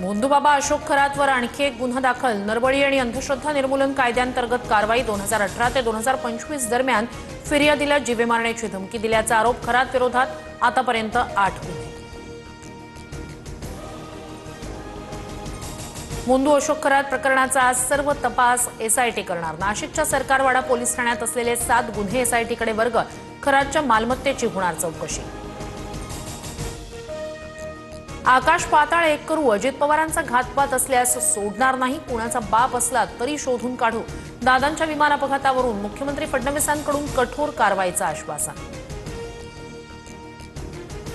भोंदूबाबा अशोक खरातवर आणखी एक गुन्हा दाखल। नरबळी आणि अंधश्रद्धा निर्मूलन कायद्यांतर्गत कारवाई। 2018 ते 2025 दरम्यान फिर्यादीला जीवे मारण्याची धमकी दिल्याचा आरोप खरात विरोधात। आतापर्यंत 8 गुन्हे। भोंदू अशोक खरात प्रकरणाचा आज सर्व तपास एसआयटी करणार। नाशिकच्या सरकारवाडा पोलीस ठाण्यात असलेले 7 गुन्हे एसआयटीकडे वर्ग। खरातच्या मालमत्तेची होणार चौकशी। आकाश पाताळ एक करू। अजित पवारांचा घातपात असल्यास सोडणार नाही। कुणाचा बाप असला तरी शोधून काढू। दादांच्या विमान अपघातावरून मुख्यमंत्री फडणवीसांकडून कठोर कारवाईचं आश्वासन।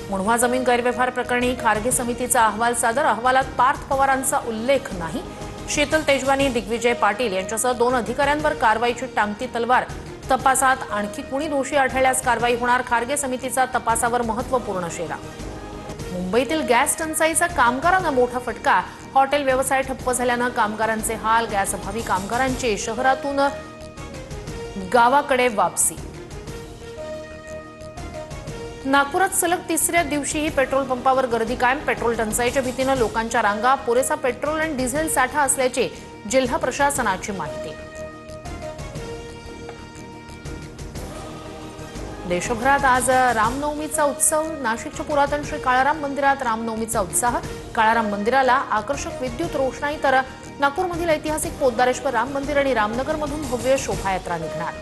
मुंढवा जमीन गैरव्यवहार प्रकरणी खारगे समितीचा अहवाल सादर। अहवालात पार्थ पवारांचा उल्लेख नाही। शीतल तेजवानी, दिग्विजय पाटील यांच्यासह 2 अधिकाऱ्यांवर कारवाईची टांगती तलवार। तपासात आणखी कुणी दोषी आढळल्यास कारवाई होणार। खारगे समितीचा तपासावर महत्त्वपूर्ण शेरा। मुंबईतील गॅस टंचाईचा कामगारांना मोठा फटका। हॉटेल व्यवसाय ठप्प झाल्यानं कामगारांचे हाल। गॅस अभावी कामगारांची शहरातून गावाकडे वापसी। नागपुरात सलग 3ऱ्या दिवशीही पेट्रोल पंपावर गर्दी कायम। पेट्रोल टंचाईच्या भीतीनं लोकांच्या रांगा। पुरेसा पेट्रोल आणि डिझेल साठा असल्याची जिल्हा प्रशासनाची माहिती। देशभरात आज रामनवमीचा उत्सव। नाशिकच्या पुरातन श्री काळाराम मंदिरात रामनवमीचा उत्साह। काळाराम मंदिराला आकर्षक विद्युत रोषणाई तर नागपूरमधील ऐतिहासिक पोद्दारेश्वर राम मंदिर आणि रामनगरमधून भव्य शोभायात्रा निघणार।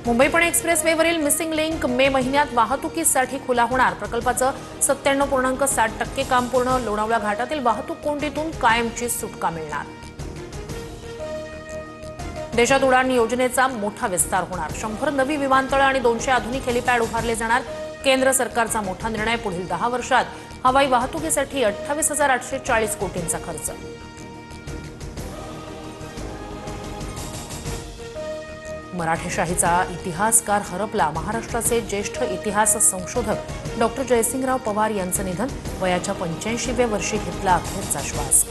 मुंबई-पुणे एक्सप्रेसवेवरील मिसिंग लिंक मे महिन्यात वाहतुकीसाठी खुला होणार। प्रकल्पाचं 97.7% काम पूर्ण। लोणावळा घाटातील वाहतूक कोंडीतून कायमची सुटका मिळणार। देशात उडान योजनेचा मोठा विस्तार होणार। 100 नवी विमानतळं आणि 200 आधुनिक हेलिपॅड उभारले जाणार। केंद्र सरकारचा मोठा निर्णय। पुढील 10 वर्षात हवाई वाहतुकीसाठी 28,840 कोटींचा खर्च। मराठेशाहीचा इतिहासकार हरपला। महाराष्ट्राचे ज्येष्ठ इतिहास संशोधक डॉक्टर जयसिंगराव पवार यांचं निधन। वयाच्या 85व्या वर्षी घेतला अखेरचा श्वास।